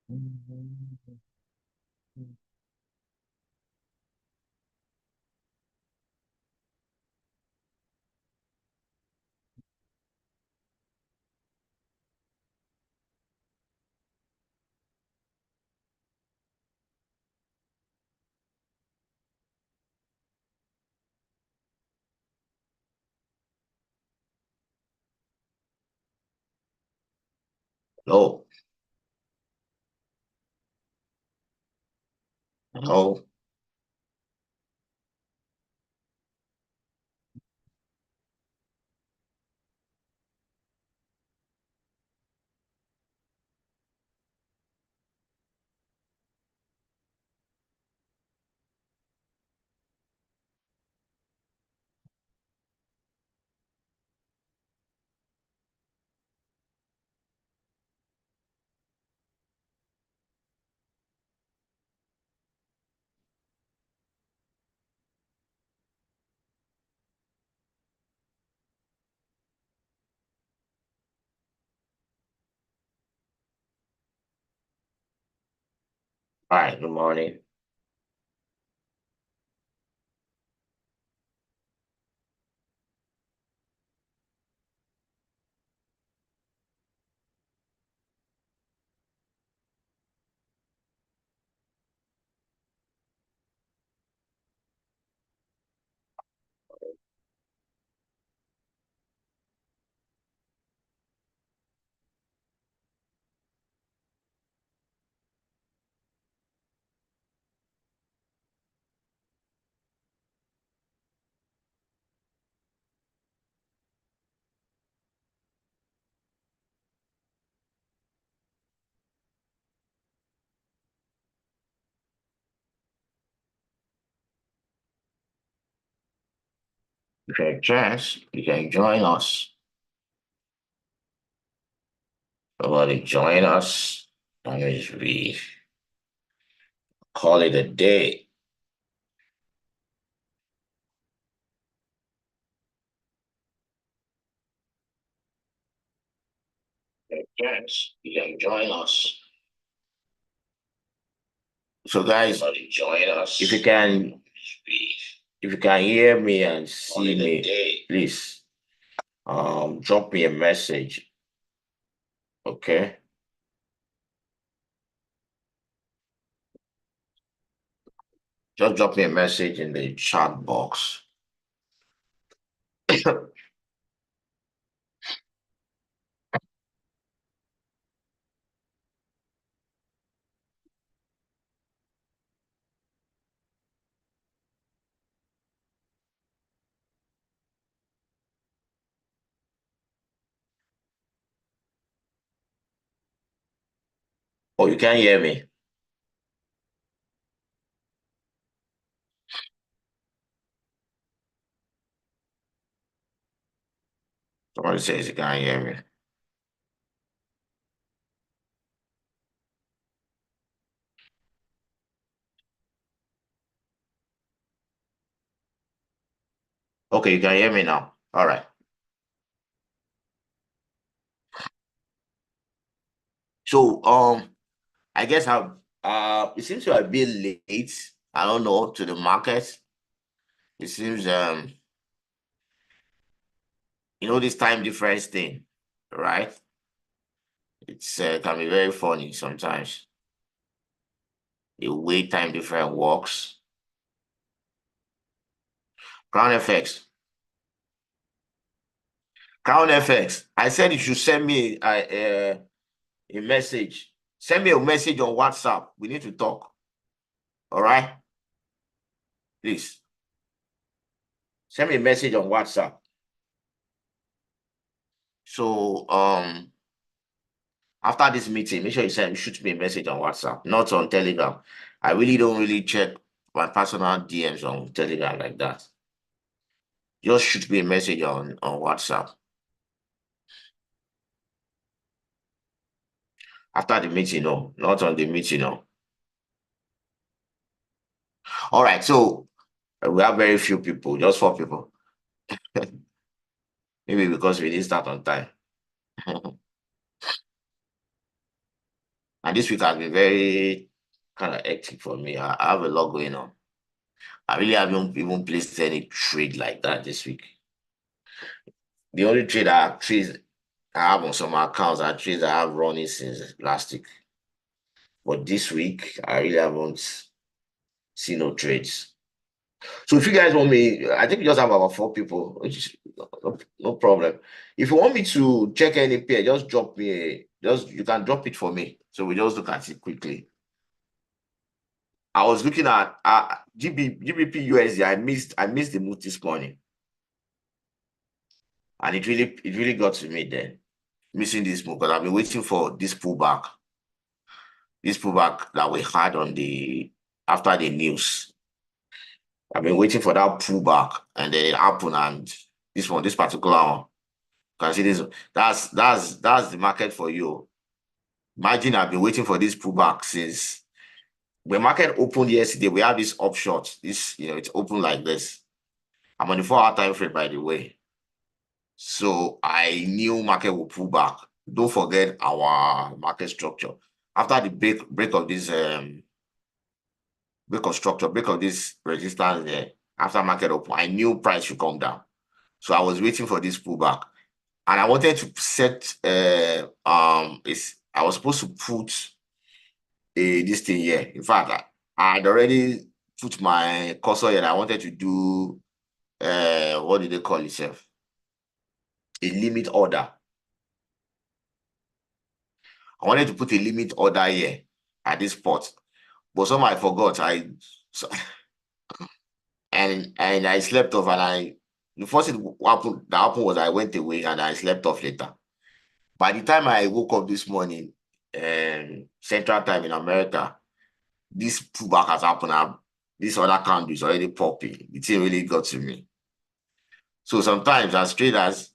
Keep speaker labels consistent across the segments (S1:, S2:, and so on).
S1: No, no. Hi, good morning. If you have a chance, you can join us. Somebody join us. And we call it a day. Yes, you can join us. So guys, join us. If you can hear me and see me, please drop me a message. Okay. Just drop me a message in the chat box. Oh, you can hear me. Somebody says you can't hear me. Okay, you can hear me now. All right. So I guess I it seems to have been late. I don't know to the market. It seems this time difference thing, right? It's can be very funny sometimes. The way time difference works. Crown FX. Crown FX. I said you should send me a message. Send me a message on WhatsApp. We need to talk. All right? Please. Send me a message on WhatsApp. So after this meeting, make sure shoot me a message on WhatsApp, not on Telegram. I really don't really check my personal DMs on Telegram like that. Just shoot me a message on WhatsApp after the meeting, no, not on the meeting, no. All right, so we have very few people, just 4 people. Maybe because we didn't start on time. And this week has been very kind of hectic for me. I have a lot going on. I really haven't even placed any trade like that this week. The only trades I have on some accounts are trades I have running since last week. But this week, I really haven't seen no trades. So if you guys want me, I think we just have about 4 people, which is no problem. If you want me to check any pair, just drop me you can drop it for me. So we just look at it quickly. I was looking at GBP USD. I missed the move this morning. And it really got to me then. Missing this move because I've been waiting for this pullback. This pullback that we had after the news. I've been waiting for that pullback and then it happened, and this particular one. Can see this. That's the market for you. Imagine I've been waiting for this pullback since when market opened yesterday. We have this upshot. It's open like this. I'm on the 4-hour time frame, by the way. So I knew market will pull back. Don't forget our market structure. After the break of this break of this resistance there, after market open, I knew price should come down. So I was waiting for this pullback. And I wanted to set I was supposed to put this thing here. In fact, I had already put my cursor here. I wanted to do what do they call itself? A limit order. I wanted to put a limit order here at this spot, but somehow I forgot. And I slept off, and the first thing that happened was I went away and I slept off later. By the time I woke up this morning, Central Time in America, this pullback has happened. This other candle is already popping. The thing really got to me. So sometimes as traders,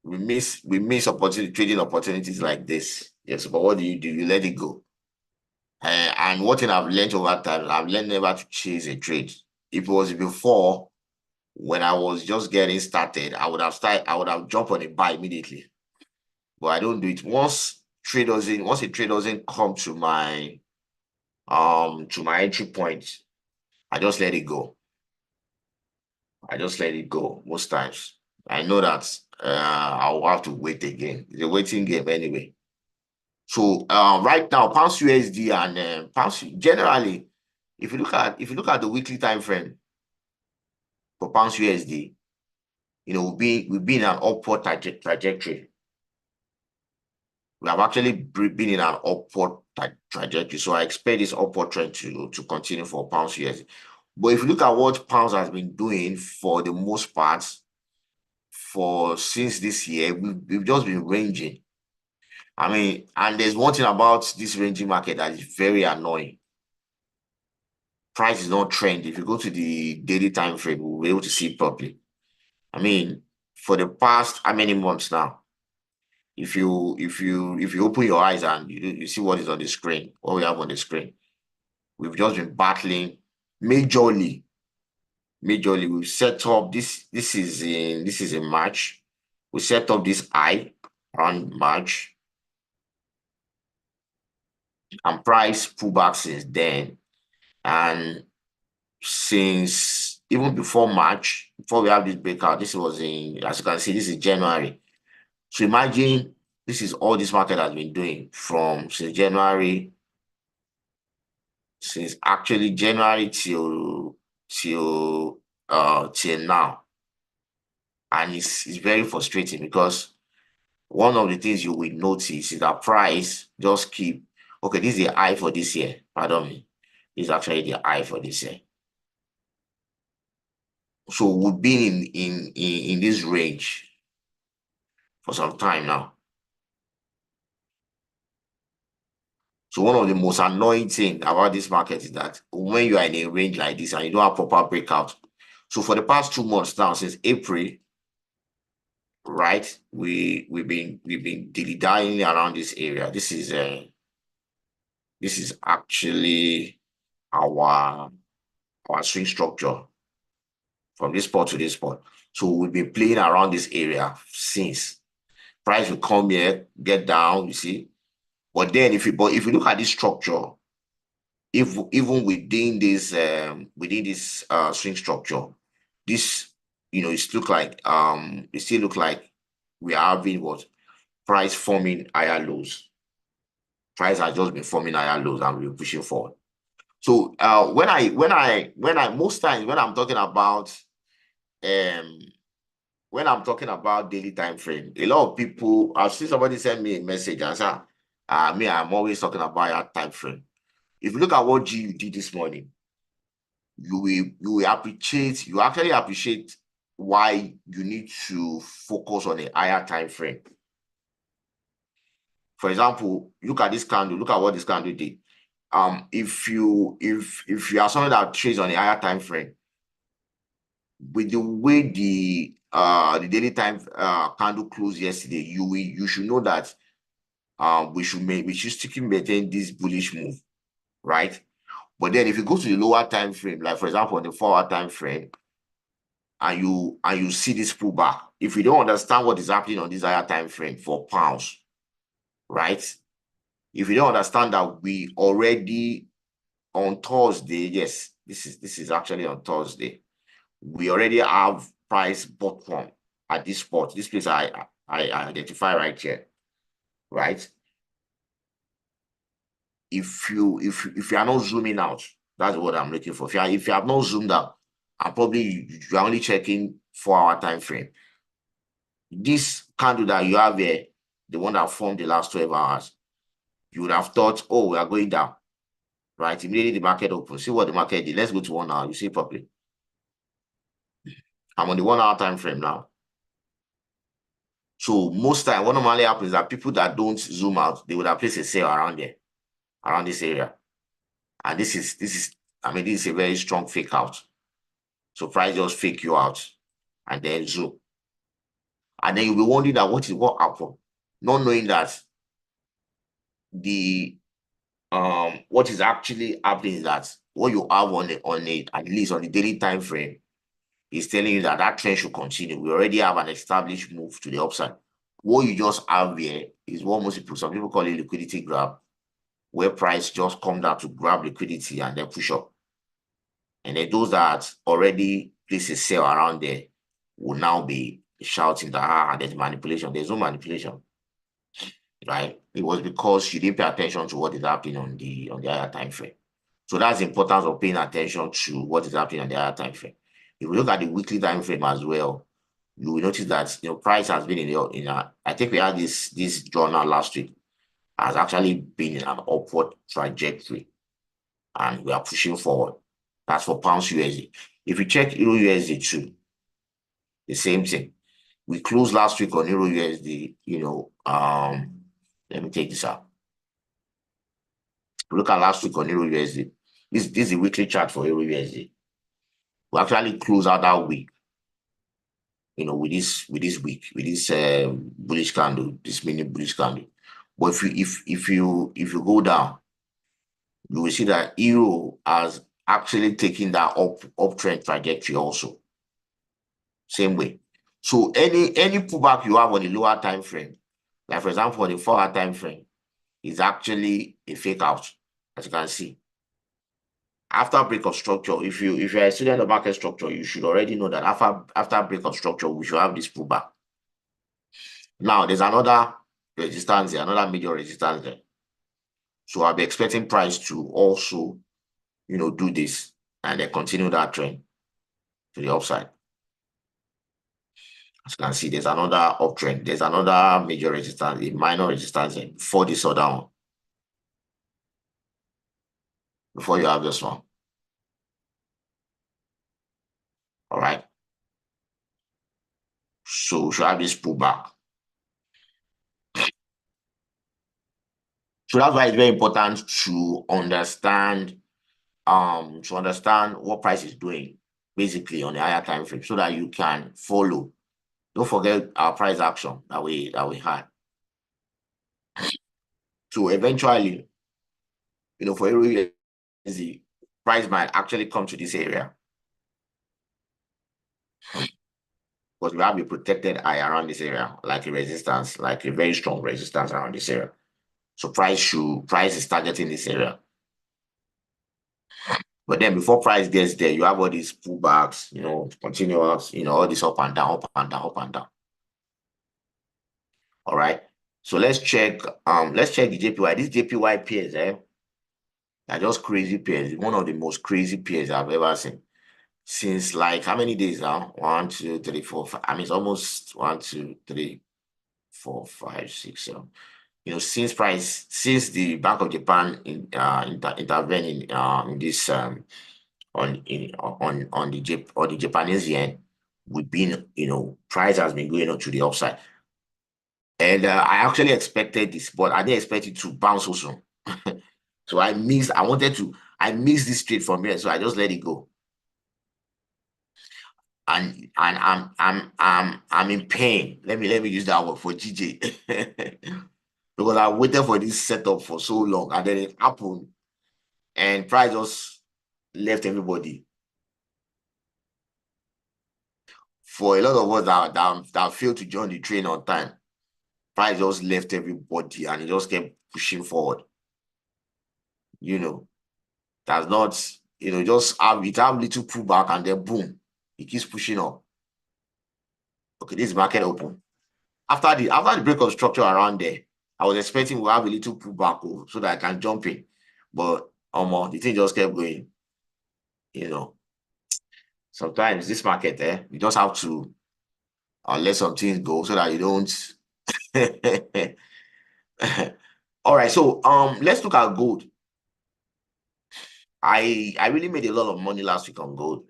S1: we miss trading opportunities like this. Yes, but what do? You let it go. And one thing I've learned over time, I've learned never to chase a trade. If it was before, when I was just getting started, I would have jumped on a buy immediately. But I don't do it. Once a trade doesn't come to my entry point, I just let it go. I just let it go most times. I know that I'll have to wait again. It's a waiting game anyway. So right now, pounds USD and pounds generally, if you look at the weekly time frame for pounds USD, we've been in an upward trajectory. We have actually been in an upward trajectory. So I expect this upward trend to continue for pounds USD. But if you look at what pounds has been doing for the most part since this year, we've just been ranging. I mean, and there's one thing about this ranging market that is very annoying. Price is not trend. If you go to the daily time frame, we'll be able to see it properly. I mean, for the past how many months now? If you open your eyes and you see what is on the screen, what we have on the screen, we've just been battling majorly. We've set up this is in March. We set up this high around March, and price pullback since then. And since even before March, before we have this breakout, this was as you can see, this is January. So imagine this is all this market has been doing since January, since actually January till now. And it's very frustrating because one of the things you will notice is that price just keep, okay, this is the high for this year. Pardon me. This is actually the high for this year. So we've been in this range for some time now. So one of the most annoying things about this market is that when you are in a range like this and you don't have proper breakout. So for the past 2 months now, since April, right, we've been dilly-dallying around this area. This is actually our swing structure from this spot to this spot. So we've been playing around this area since. Price will come here, get down, you see. But then if you look at this structure, if even within this swing structure, this it still look like we are having what price forming higher lows. Price has just been forming higher lows and we're pushing forward. So most times when I'm talking about daily time frame, a lot of people, I've seen somebody send me a message and say, I'm always talking about that time frame. If you look at what GU did this morning, you actually appreciate why you need to focus on a higher time frame. For example, look at this candle, look at what this candle did. If you are someone that trades on a higher time frame, with the way the daily time candle closed yesterday, you should know that we should still maintain this bullish move, right? But then if you go to the lower time frame, like for example on the 4-hour time frame, and you see this pullback, if you don't understand what is happening on this higher time frame for pounds, right? If you don't understand that we already on Thursday, yes, this is actually on Thursday, we already have price bottom at this spot. This place I identify right here, right? If you are not zooming out, that's what I'm looking for. If you have not zoomed out, and probably you're only checking 4-hour time frame, this candle that you have here, the one that formed the last 12 hours, you would have thought, oh, we are going down, right? Immediately the market opens. See what the market did. Let's go to 1 hour. You see it properly. I'm on the 1-hour time frame now. So most time, what normally happens is that people that don't zoom out, they would have placed a sale around there, around this area. And this is a very strong fake out. So price just fake you out and then zoom. And then you'll be wondering that what happened, not knowing that the what is actually happening is that what you have on it, at least on the daily time frame, is telling you that that trend should continue. We already have an established move to the upside. What you just have here is what some people call it liquidity grab, where price just come down to grab liquidity and then push up. And then those that already place a sell around there will now be shouting that there's manipulation. There's no manipulation, right? It was because you didn't pay attention to what is happening on the higher time frame. So that's the importance of paying attention to what is happening on the higher time frame. If we look at the weekly time frame as well, you will notice that price has been I think we had this journal last week, has actually been in an upward trajectory, and we are pushing forward. That's for pounds USD. If you check Euro USD too, the same thing. We closed last week on Euro USD, let me take this out. Look at last week on Euro USD. This is the weekly chart for Euro USD. We actually closed out that week, with this bullish candle, this mini bullish candle. But if you go down, you will see that Euro has actually taken that uptrend trajectory also. Same way. So any pullback you have on the lower time frame, like for example on the 4-hour time frame, is actually a fake out, as you can see. After break of structure, if you're a student of market structure, you should already know that after break of structure, we should have this pullback. Now there's another resistance there, another major resistance there. So I'll be expecting price to also, do this and then continue that trend to the upside. As you can see, there's another uptrend. There's another major resistance, a minor resistance before this other one. Before you have this one. All right. So we should have this pullback. So that's why it's very important to understand what price is doing basically on the higher time frame so that you can follow. Don't forget our price action that we had. So eventually, for every the price might actually come to this area because we have a protected eye around this area, like a resistance, like a very strong resistance around this area. So price is targeting this area. But then before price gets there, you have all these pullbacks, continuous, all this up and down, up and down, up and down. All right. So let's check the JPY. This JPY pairs, they're just crazy pairs. One of the most crazy pairs I've ever seen. Since like how many days now? 1, 2, 3, 4, 5. I mean, it's almost 1, 2, 3, 4, 5, 6, 7. Since the Bank of Japan intervened in this on the Japanese yen, we've been, price has been going on to the upside. And I actually expected this, but I didn't expect it to bounce so soon. So I missed this trade from here, so I just let it go. And I'm in pain. Let me use that word for GJ. Because I waited for this setup for so long, and then it happened, and price just left everybody. For a lot of us that failed to join the train on time, price just left everybody and it just kept pushing forward. That's not, just have little pullback and then boom, it keeps pushing up. Okay, this is market open. After the break of structure around there, I was expecting we'll have a little pullback so that I can jump in. But the thing just kept going. Sometimes this market, you just have to let some things go so that you don't. All right, so let's look at gold. I really made a lot of money last week on gold.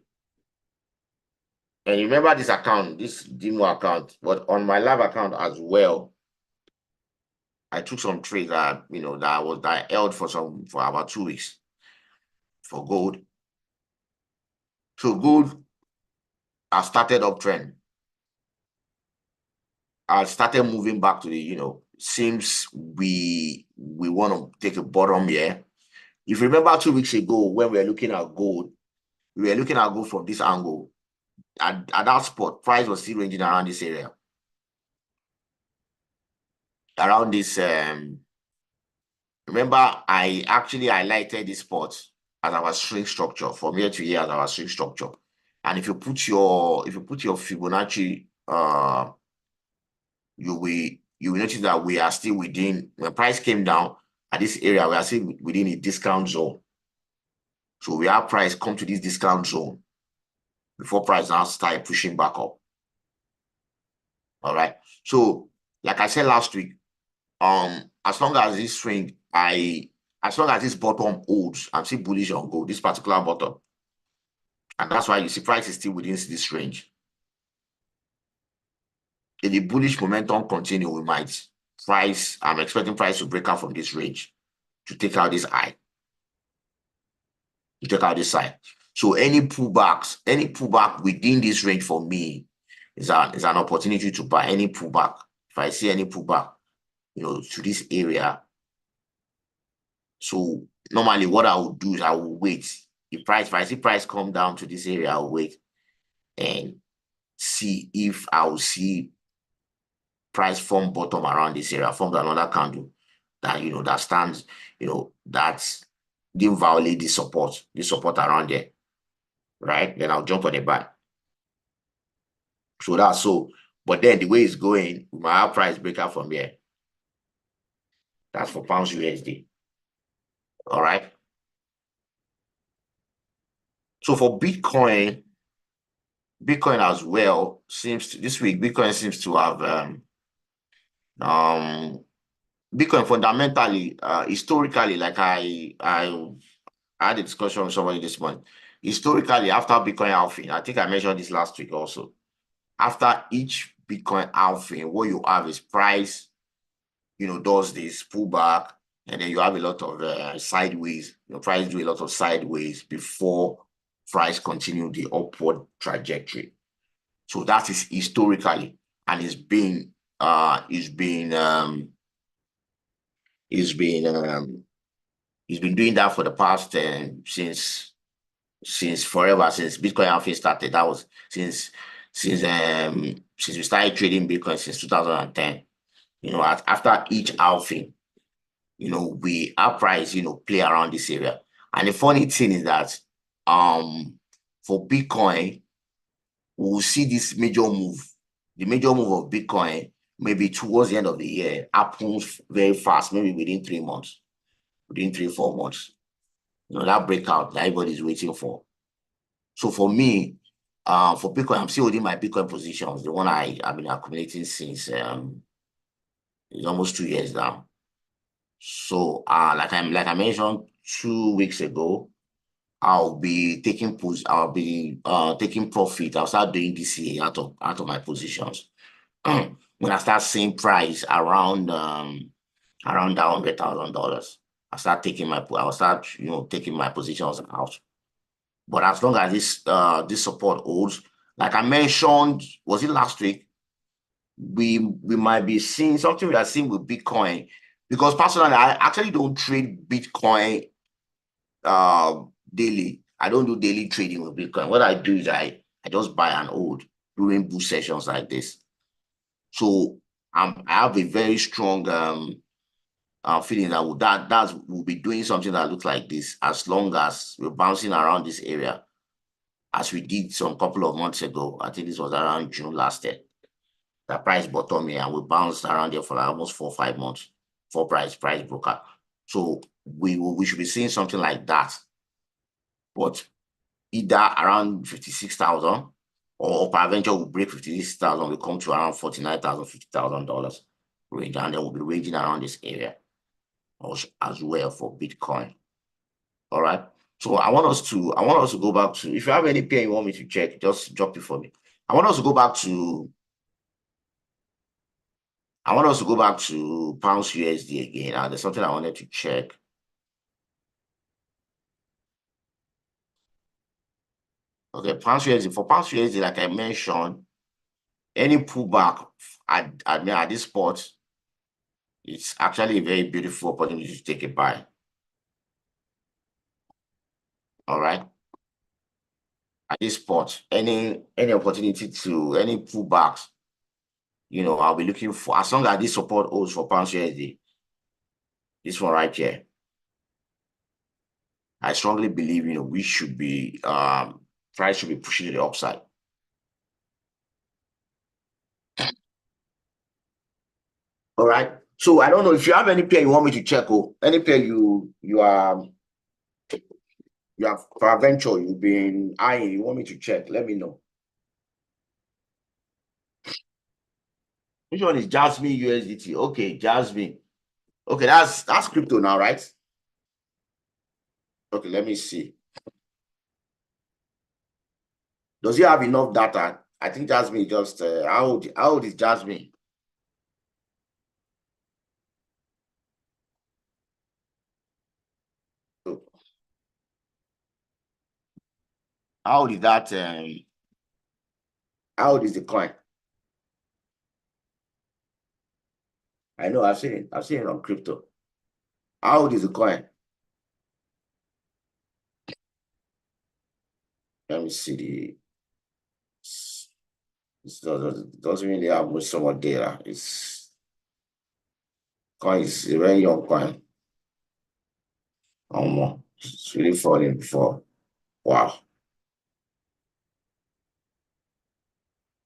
S1: And you remember this account, this demo account, but on my live account as well, I took some trades that that I held for about 2 weeks for gold. So gold has started uptrend. I started moving back to the, seems we want to take a bottom here. If you remember 2 weeks ago when we were looking at gold, we were looking at gold from this angle. At that spot, price was still ranging around this area. Around this, remember, I actually highlighted this spot as our swing structure from here to here as our swing structure. And if you put your Fibonacci, you will notice that we are still within, when price came down at this area, we are still within a discount zone. So we have price come to this discount zone before price now start pushing back up. All right. So like I said last week, as long as this swing, as long as this bottom holds, I'm still bullish on gold, this particular bottom. And that's why you see price is still within this range. If the bullish momentum continue, I'm expecting price to break out from this range to take out this high. To take out this side. So any pullback within this range for me is an opportunity to buy any pullback. If I see any pullback, to this area. So normally what I will do is I will wait. If I see price come down to this area, I'll wait and see if I will see price form bottom around this area, form another candle that that stands, that didn't violate the support around there, right? Then I'll jump on the buy. So that's so, but then the way it's going, we might have price breakout from here. That's for pounds USD. All right. So for Bitcoin as well this week, Bitcoin seems to have Bitcoin fundamentally, historically, like I had a discussion with somebody this morning. Historically, after Bitcoin halving, I think I mentioned this last week also. After each Bitcoin halving, what you have is price, does this pullback, and then you have a lot of sideways. Price do a lot of sideways before price continue the upward trajectory. So that is historically, and it's been doing that for the past since forever, since Bitcoin halving started. That was since we started trading Bitcoin since 2010. After each halving, our price, play around this area. And the funny thing is that for Bitcoin, we'll see this major move. The major move of Bitcoin, maybe towards the end of the year, happens very fast, maybe within 3 months, within 3-4 months. That breakout that everybody's waiting for. So for me, for Bitcoin, I'm still holding my Bitcoin positions, the one I've been accumulating since it's almost 2 years now. So like I mentioned 2 weeks ago, I'll be taking profit. I'll start doing DCA out of my positions. When I start seeing price around that $100,000, I'll start taking my positions out. But as long as this support holds, like I mentioned, was it last week? We might be seeing something we are seeing with Bitcoin, because personally, I actually don't trade Bitcoin daily. I don't do daily trading with Bitcoin. What I do is I just buy and hold during bull sessions like this. So I have a very strong feeling that we'll be doing something that looks like this, as long as we're bouncing around this area, as we did some couple of months ago. I think this was around June last year. The price bottom here, and we bounced around there for like almost 4 or 5 months for price broker. So we should be seeing something like that, but either around 56,000, or peradventure will break 56,000, we come to around $49,000, $50,000 range, and then we'll be ranging around this area as well for Bitcoin. All right. So I want us to go back to, if you have any pair you want me to check, just drop it for me. I want us to go back to pounds USD again. There's something I wanted to check. Okay, pounds USD. For pounds USD, like I mentioned, any pullback at this spot, it's actually a very beautiful opportunity to take a buy. All right. At this spot, any opportunity to any pullbacks, I'll be looking for, as long as this support holds for pounds USD. This one right here, I strongly believe we should be price should be pushing to the upside. All right. So I don't know if you have any pair you want me to check, any pair you have peradventure you've been eyeing, you want me to check, let me know. Which one is Jasmine USDT? Okay, Jasmine. Okay, that's crypto now, right? Okay, let me see. Does he have enough data? I think Jasmine just how old is Jasmine? How old is that? How old is the coin? I know, I've seen it. I've seen it on crypto. How old is the coin? Let me see the. It doesn't really have much so much data. Coin is a very young coin. It's really falling before. Wow.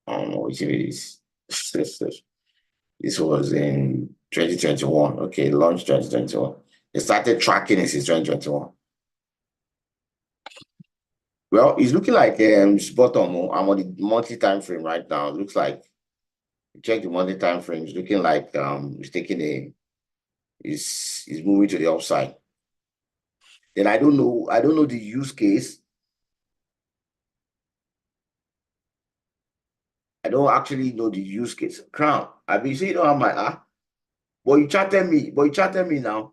S1: I don't know which it is. This was in 2021. Okay, launched 2021. They started tracking it since 2021. Well, it's looking like it's bottom. I'm on the monthly time frame right now. It looks like, check the monthly time frame. It's looking like it's taking it's moving to the upside. Then I don't know the use case. I don't actually know the use case. Crown, I've been saying you don't have my but you chatted me now.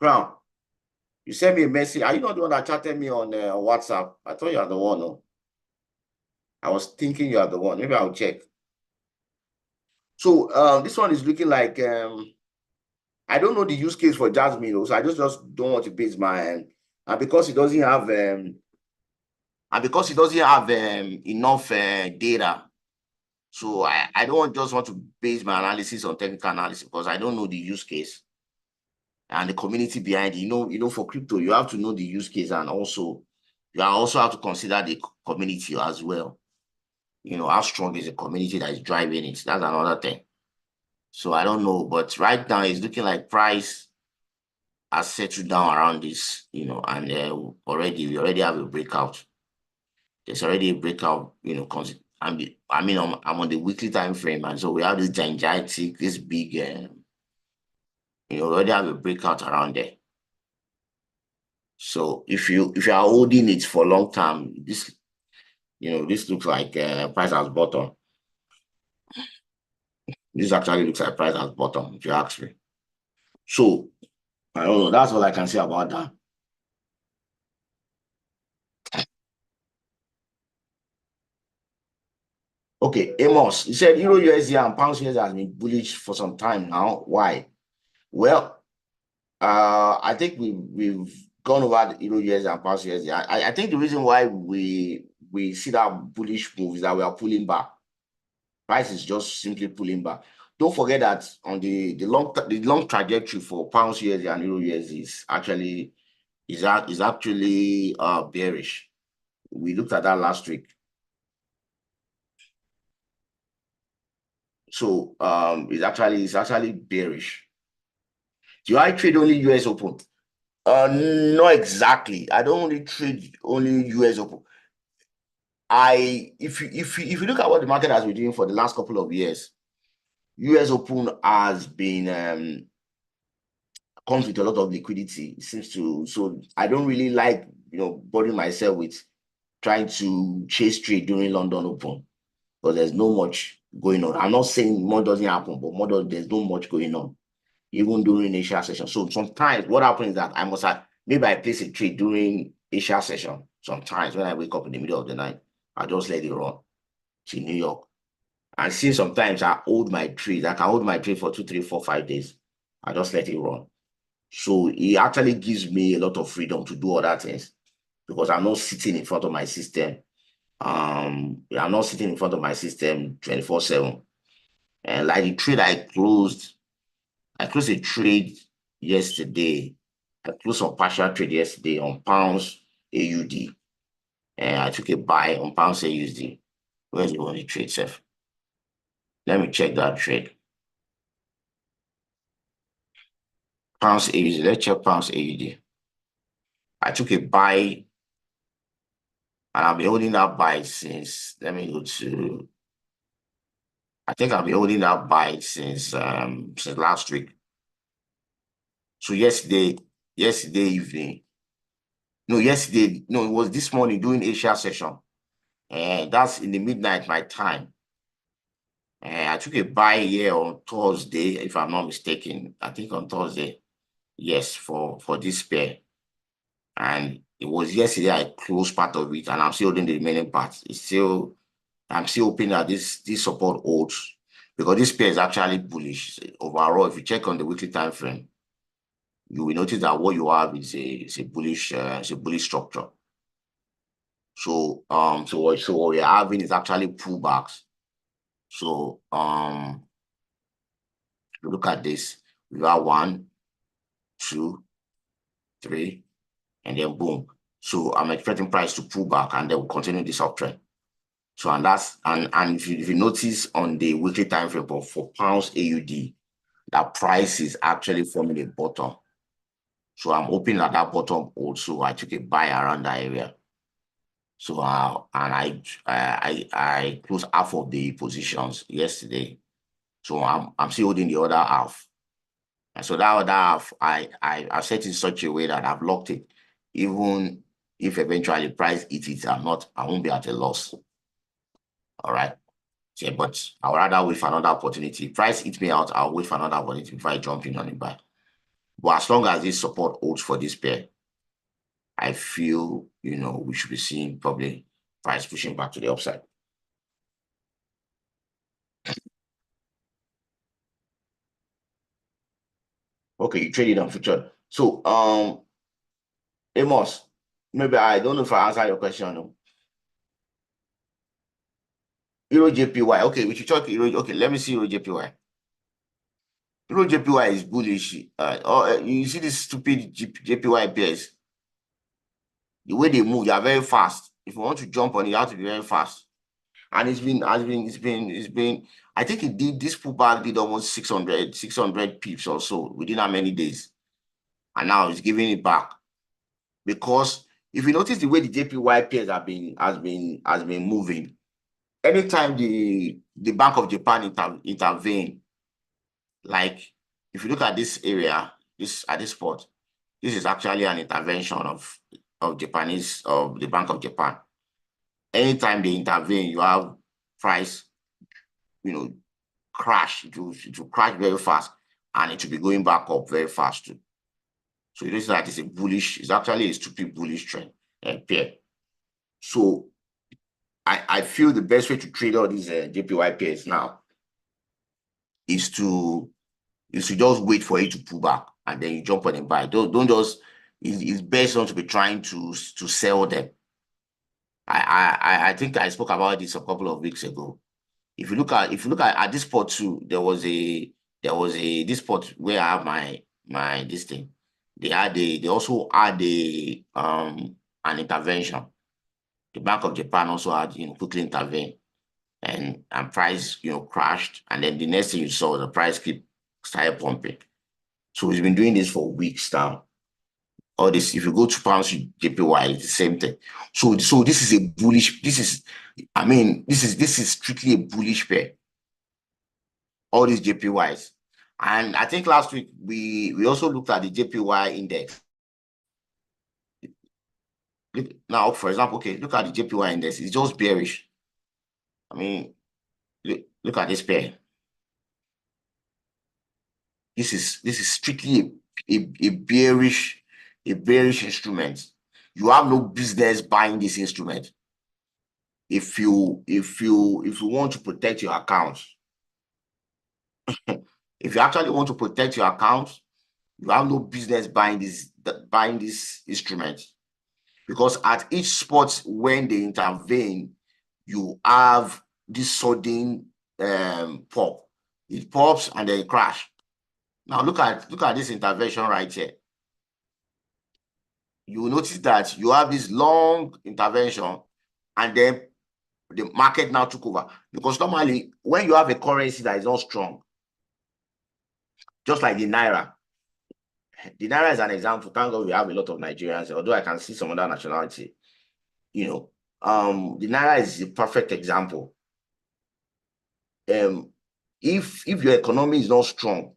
S1: Crown, you sent me a message. Are you not the one that chatted me on WhatsApp? I thought you are the one. No? I was thinking you are the one. Maybe I'll check. So this one is looking like I don't know the use case for Jasmine, so I just don't want to base my and because it doesn't have enough data. So I don't just want to base my analysis on technical analysis because I don't know the use case. and the community behind it. For crypto, you have to know the use case, and also you also have to consider the community as well. How strong is the community that is driving it? That's another thing. So I don't know, but right now it's looking like price has settled down around this, and we already have a breakout. There's already a breakout, I'm on the weekly time frame, and so we have this gigantic, this big, we already have a breakout around there. So if you are holding it for long term, this looks like price has bottom. This actually looks like price has bottom, if you ask me. So I don't know. That's all I can say about that. Okay, Amos, you said Euro USD and Pound USD has been bullish for some time now. Why? Well, I think we've gone over the Euro USD and Pound USD. I think the reason why we see that bullish move is that we are pulling back. Price is just simply pulling back. Don't forget that on the long trajectory for Pound USD and Euro USD is actually bearish. We looked at that last week. So it's actually bearish. Do I trade only US Open? Not exactly. I don't only trade only US Open. If you look at what the market has been doing for the last couple of years, US Open has been comes with a lot of liquidity. It seems to, so I don't really like bothering myself with trying to chase trade during London Open because there's no much going on. I'm not saying more doesn't happen, but there's not much going on even during Asia session. So sometimes what happens is that I must have maybe I place a trade during Asia session. Sometimes when I wake up in the middle of the night, I just let it run to New York. And since sometimes I hold my trade, I can hold my trade for 2, 3, 4, 5 days. I just let it run. So it actually gives me a lot of freedom to do other things because I'm not sitting in front of my system. I'm not sitting in front of my system 24/7. And like the trade I closed a trade yesterday. I closed some partial trade yesterday on pounds AUD. And I took a buy on pounds AUD. Where's the only trade, Seth? Let me check that trade. Pounds AUD. Let's check pounds AUD. I took a buy, and I've been holding that buy since. Let me go to. I think I've been holding that buy since last week. So yesterday evening. No, it was this morning doing Asia session. And that's in the midnight my time. I took a buy here on Thursday, if I'm not mistaken. I think on Thursday. Yes, for this pair. And it was yesterday I closed part of it, and I'm still holding the remaining parts. I'm still hoping that this support holds because this pair is actually bullish overall. If you check on the weekly time frame, you will notice that what you have is a bullish structure. So what we're having is actually pullbacks. So look at this. We got 1, 2, 3, and then boom. So I'm expecting price to pull back and then we'll continue this uptrend. So and if you notice on the weekly time frame for pounds AUD, that price is actually forming a bottom. So I'm hoping that bottom also I took a buy around that area. So and I closed half of the positions yesterday. So I'm still holding the other half. And so that other half, I've set it in such a way that I've locked it. Even if eventually price hits it, I won't be at a loss. All right. Yeah, but I'd rather wait for another opportunity. Price hits me out, I'll wait for another opportunity before I jump in on it buy. But as long as this support holds for this pair, I feel we should be seeing probably price pushing back to the upside. Okay, you traded on future. So Amos, maybe I don't know if I answered your question. No? Euro JPY. Okay, we should talk Euro. Okay, let me see Euro JPY. You know, JPY is bullish. You see this stupid JPY pairs. The way they move, they are very fast. If you want to jump on it, you have to be very fast. And it's been. I think it did this pullback did almost 600 pips or so within how many days, and now it's giving it back because if you notice the way the JPY pairs has been moving, anytime the Bank of Japan intervene, like if you look at this area, this spot, this is actually an intervention of the Bank of Japan. Anytime they intervene, you have price, crash. It will crash very fast, and it will be going back up very fast too. So it is that it's actually a stupid bullish trend pair. So I feel the best way to trade all these JPY pairs now is to just wait for it to pull back and then you jump on and buy. Don't just. It's best not to be trying to sell them. I think I spoke about this a couple of weeks ago. If you look at this spot too, there was a this spot where I have my this thing. They also had an intervention. The Bank of Japan also had quickly intervened and price crashed, and then the next thing you saw, the price started pumping. So it's been doing this for weeks now. All this, if you go to pounds JPY, it's the same thing. So this is a bullish. This is strictly a bullish pair. All these JPYs, and I think last week we also looked at the JPY index. Now, for example, okay, look at the JPY index. It's just bearish. I mean, look at this pair. This is strictly a bearish instrument. You have no business buying this instrument. If you want to protect your account, if you actually want to protect your account, you have no business buying this instrument, because at each spot when they intervene, you have this sudden pop. It pops and then it crash. Now look at this intervention right here. You will notice that you have this long intervention, and then the market now took over. Because normally, when you have a currency that is not strong, just like the Naira is an example. Thank God we have a lot of Nigerians, although I can see some other nationality. The Naira is a perfect example. If your economy is not strong,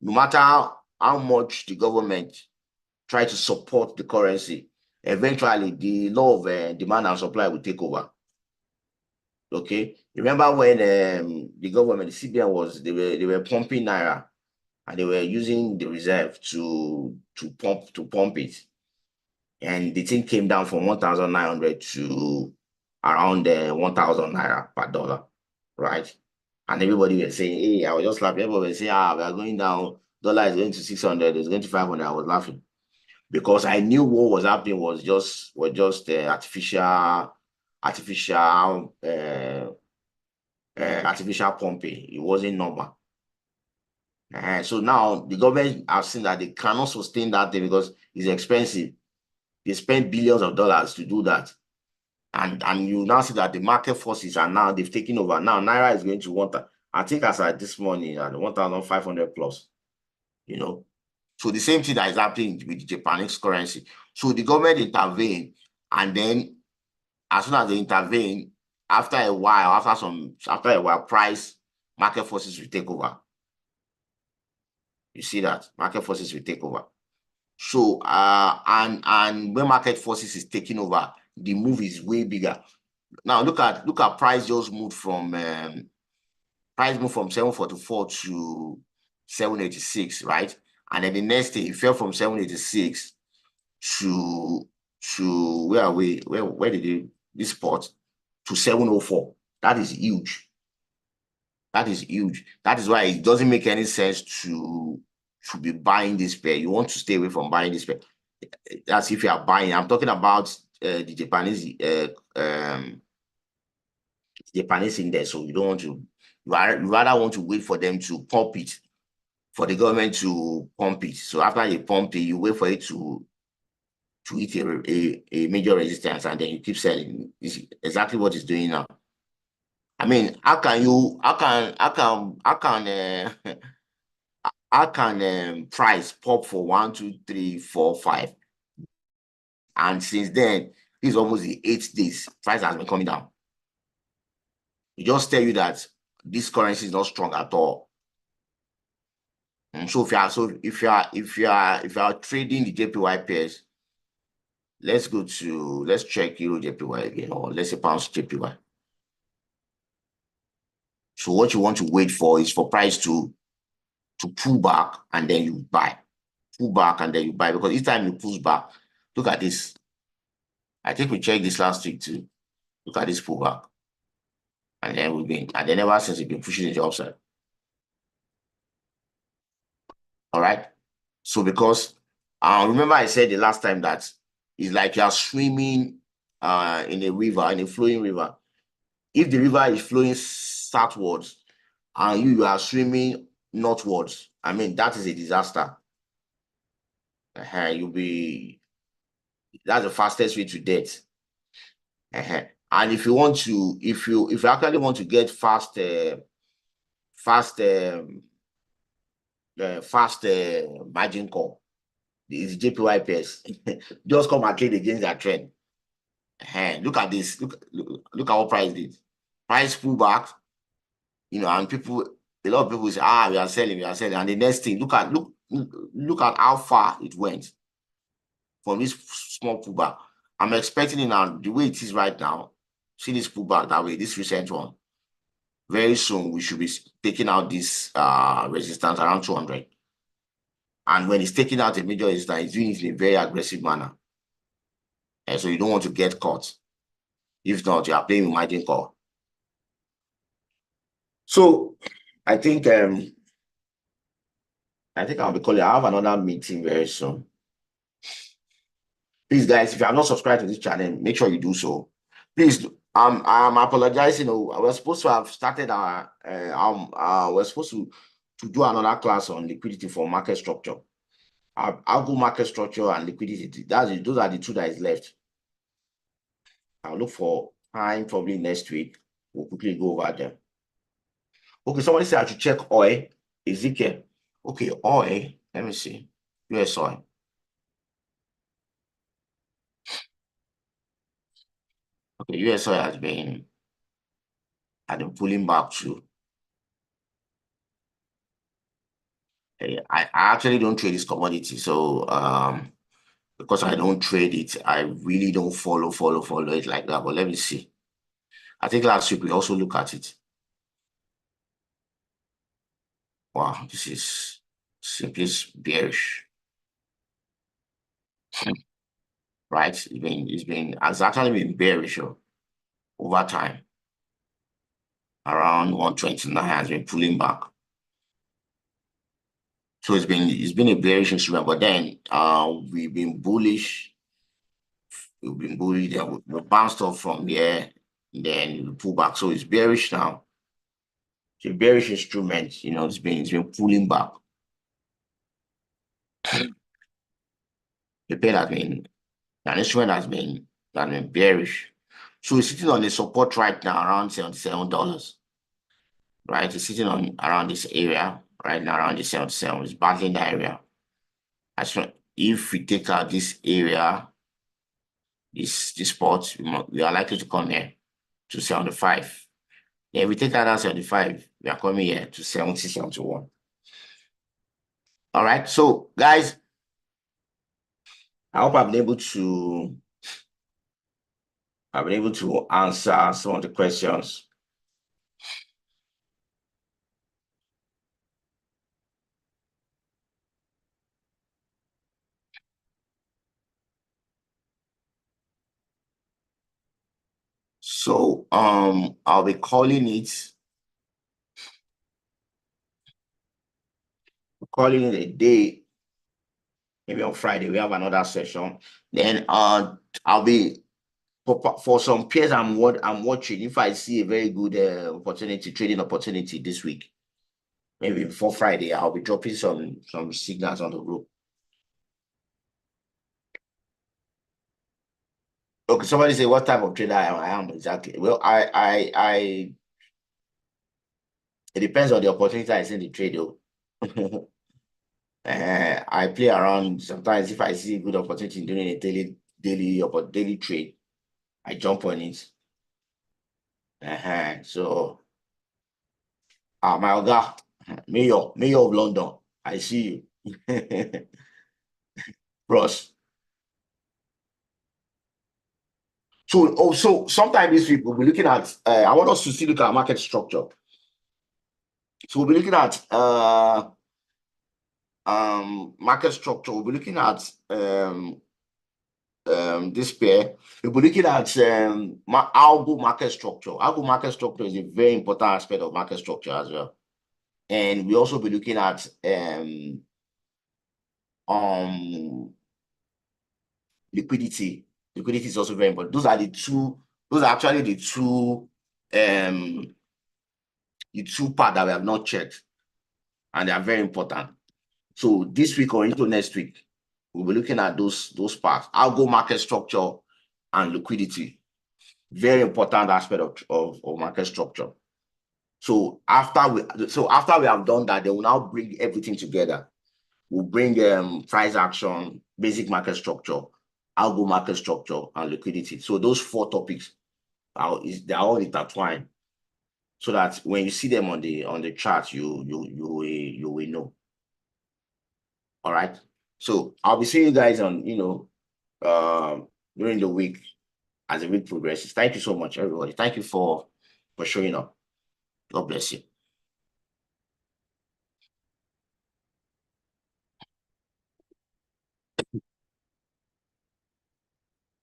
S1: no matter how much the government try to support the currency, eventually the law of demand and supply will take over. Okay, remember when the government, the CBN they were pumping Naira, and they were using the reserve to pump it, and the thing came down from 1,900 to around 1,000 Naira per dollar, right? And everybody was saying, hey, I was just laughing. Everybody was saying, we are going down. Dollar is going to 600, it's going to 500. I was laughing because I knew what was happening was just artificial pumping. It wasn't normal. So now the government have seen that they cannot sustain that thing because it's expensive. They spend billions of dollars to do that. And you now see that the market forces they've taken over. Now Naira is going to I think as at this morning at 1,500 plus. So the same thing that is happening with the Japanese currency. So the government intervened, and then as soon as they intervene, after a while, market forces will take over. You see that market forces will take over. So and when market forces is taking over, the move is way bigger. Now look at price just moved from 744 to 786, right? And then the next day it fell from 786 to where are we? Where did this spot to 704? That is huge. That is huge. That is why it doesn't make any sense to be buying this pair. You want to stay away from buying this pair. That's if you are buying. I'm talking about the Japanese index. So you don't want to. You rather want to wait for them to pop it for the government to pump it. So after you pump it, you wait for it to hit a major resistance, and then you keep selling. It's exactly what it's doing now. I mean, how can how can price pop for 1, 2, 3, 4, 5, and since then, this is almost the 8 days. Price has been coming down. It just tell you that this currency is not strong at all. And so if you are trading the JPY pairs, let's check Euro JPY again, or let's say pounds JPY. So what you want to wait for is for price to pull back, and then you buy. Pull back and then you buy, because each time you push back, look at this. I think we checked this last week too. Look at this pullback. And then ever since we've been pushing the upside. All right. So because remember I said the last time that it's like you are swimming in a river, in a flowing river. If the river is flowing southwards and you are swimming northwards, I mean, that is a disaster. That's the fastest way to death. And if you want to, if you actually want to get fast margin call, it's JPY pairs. Just come and trade against that trend. Look at this. Look at what price did. Price pull back, and a lot of people say, we are selling. And the next thing, look at how far it went from this small pullback. I'm expecting it now, the way it is right now. See this pullback that way, this recent one. Very soon, we should be taking out this resistance around 200. And when it's taking out a major resistance, it's doing it in a very aggressive manner. And so you don't want to get caught. If not, you are playing with margin call. So I think I'll be calling. I have another meeting very soon. Please, guys, if you are not subscribed to this channel, make sure you do so. Please, I'm apologizing. We're supposed to have started we're supposed to do another class on liquidity for market structure. I'll go market structure and liquidity. Those are the two that is left. I'll look for time probably next week. We'll quickly go over them. Okay, somebody said I should check oil. Ezekiel. Okay, oil. Let me see. US oil. Okay, US oil has been pulling back too. I actually don't trade this commodity, so because I don't trade it, I really don't follow it like that. But let me see. I think last week we also look at it. Wow, this is simply bearish. Right? It's actually been bearish over time. Around 129 has been pulling back. So it's been a bearish instrument, but then we've been bullish. Then we bounced off from here, then we pull back. So it's bearish now. It's a bearish instrument, it's been pulling back. The pair has been an instrument has been bearish. So it's sitting on the support right now around $77. Right? It's sitting on around this area right now, around the 77. It's battling the area. If we take out this area, this spot, we are likely to come here to 75. Then if we take out 75, we are coming here to 70, 71. All right. So, guys, I hope I've been able to answer some of the questions. So I'll be calling it a day. Maybe on Friday we have another session. Then I'll be for some pairs I'm watching. If I see a very good trading opportunity this week, maybe before Friday, I'll be dropping some signals on the group. Okay, somebody say what type of trader I am exactly. Well, it depends on the opportunity I see in the trade though. I play around sometimes if I see a good opportunity during a daily trade, I jump on it. So my Oga, Mayor of London, I see you. Bros. So also sometime this week we'll be looking at I want us to see look at market structure. So we'll be looking at market structure. We'll be looking at this pair. We'll be looking at algo market structure. Algo market structure is a very important aspect of market structure as well. And we also be looking at liquidity. Liquidity is also very important. Those are actually the two parts that we have not checked, and they are very important. So this week or into next week, we'll be looking at those parts. Algo market structure and liquidity. Very important aspect of market structure. So after we have done that, they will now bring everything together. We'll bring price action, basic market structure, algo market structure, and liquidity. So those 4 topics they're all intertwined, so that when you see them on the chart, you will know. All right. So I'll be seeing you guys on during the week as the week progresses. Thank you so much, everybody. Thank you for showing up. God bless you.